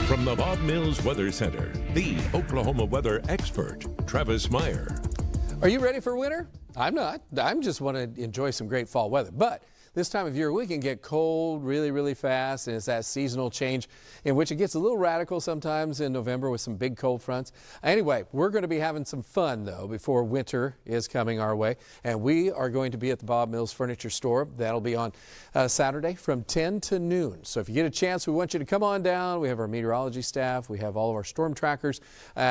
From the Bob Mills Weather Center, the Oklahoma weather expert, Travis Meyer. Are you ready for winter? I'm not. I just want to enjoy some great fall weather. But this time of year, we can get cold really fast, and it's that seasonal change in which it gets a little radical sometimes in November with some big cold fronts. Anyway, we're going to be having some fun, though, before winter is coming our way. And we are going to be at the Bob Mills Furniture Store. That'll be on Saturday from 10 to noon. So if you get a chance, we want you to come on down. We have our meteorology staff. We have all of our storm trackers.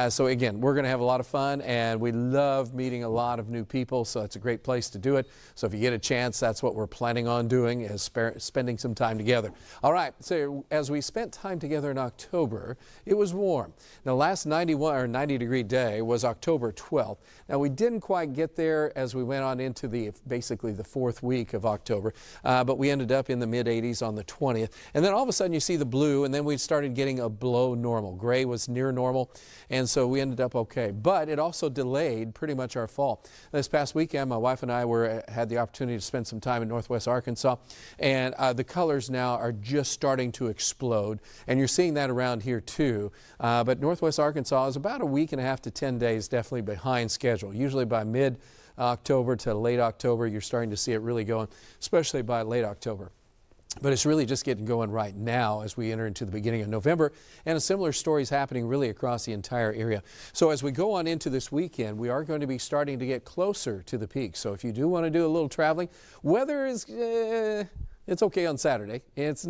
So again, we're going to have a lot of fun, and we love meeting a lot of new people. So it's a great place to do it. So if you get a chance, that's what we're planning on doing, is spending some time together. All right, so as we spent time together in October, it was warm. Now, last 90-degree day was October 12th. Now, we didn't quite get there as we went on into basically the fourth week of October, but we ended up in the mid-80s on the 20th. And then all of a sudden you see the blue, and then we started getting a below normal. Gray was near normal, and so we ended up okay. But it also delayed pretty much our fall. This past weekend, my wife and I had the opportunity to spend some time in Northwest Arkansas, and the colors now are just starting to explode, and you're seeing that around here too. But Northwest Arkansas is about a week and a half to 10 days definitely behind schedule. Usually by mid-October to late October, you're starting to see it really going, especially by late October. But it's really just getting going right now as we enter into the beginning of November, and a similar story is happening really across the entire area. So as we go on into this weekend, we are going to be starting to get closer to the peak. So if you do want to do a little traveling, weather is it's okay on Saturday. It's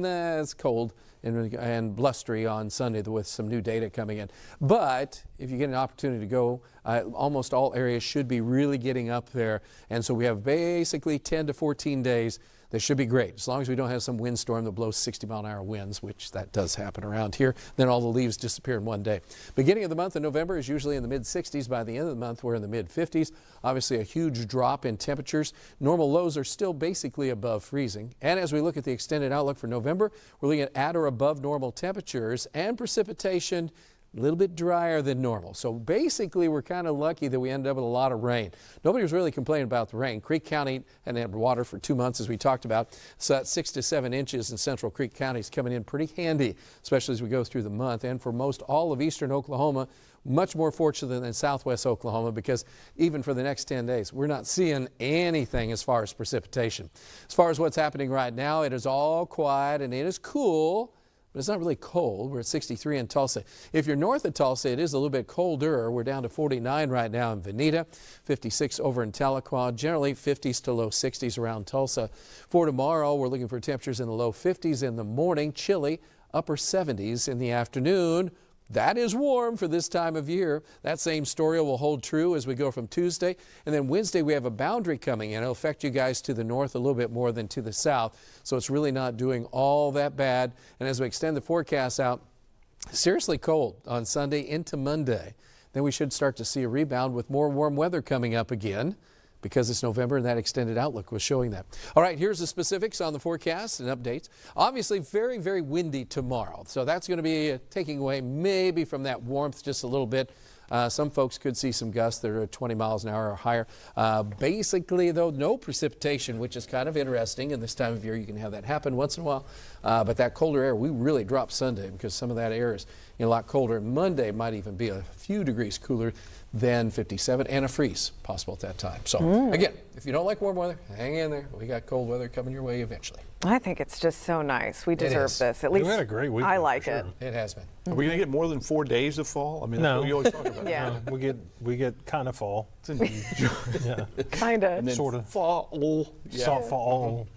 cold and blustery on Sunday with some new data coming in. But if you get an opportunity to go, almost all areas should be really getting up there. And so we have basically 10 to 14 days. That should be great, as long as we don't have some windstorm that blows 60-mile-an-hour winds, which that does happen around here. Then all the leaves disappear in one day. Beginning of the month of November is usually in the mid-60s. By the end of the month, we're in the mid-50s. Obviously, a huge drop in temperatures. Normal lows are still basically above freezing. And as we look at the extended outlook for November, we're looking at or above normal temperatures and precipitation a little bit drier than normal. So basically, we're kind of lucky that we ended up with a lot of rain. Nobody was really complaining about the rain. Creek County hadn't had water for 2 months, as we talked about. So that 6 to 7 inches in central Creek County is coming in pretty handy, especially as we go through the month. And for most all of eastern Oklahoma, much more fortunate than southwest Oklahoma, because even for the next 10 days, we're not seeing anything as far as precipitation. As far as what's happening right now, it is all quiet and it is cool. But it's not really cold. We're at 63 in Tulsa. If you're north of Tulsa, it is a little bit colder. We're down to 49 right now in Veneta, 56 over in Tahlequah, generally 50s to low 60s around Tulsa. For tomorrow, we're looking for temperatures in the low 50s in the morning, chilly, upper 70s in the afternoon. That is warm for this time of year. That same story will hold true as we go from Tuesday. And then Wednesday, we have a boundary coming in. It'll affect you guys to the north a little bit more than to the south. So it's really not doing all that bad. And as we extend the forecast out, seriously cold on Sunday into Monday. Then we should start to see a rebound with more warm weather coming up again, because it's November and that extended outlook was showing that. All right, here's the specifics on the forecast and updates. Obviously, very windy tomorrow. So that's going to be taking away maybe from that warmth just a little bit. Some folks could see some gusts that are 20 miles an hour or higher. Basically, though, no precipitation, which is kind of interesting. And this time of year, you can have that happen once in a while. But that colder air, we really dropped Sunday because some of that air is a lot colder. Monday might even be a few degrees cooler than 57, and a freeze possible at that time. So again, if you don't like warm weather, hang in there. We got cold weather coming your way eventually. I think it's just so nice. We deserve this. At least we had a great weekend, I like it. It has been. Are we going to get more than 4 days of fall? I mean, No. that's what you always talk about. Yeah. We get kind of fall. It's Yeah. Kind of. Sort of. Fall. Soft fall.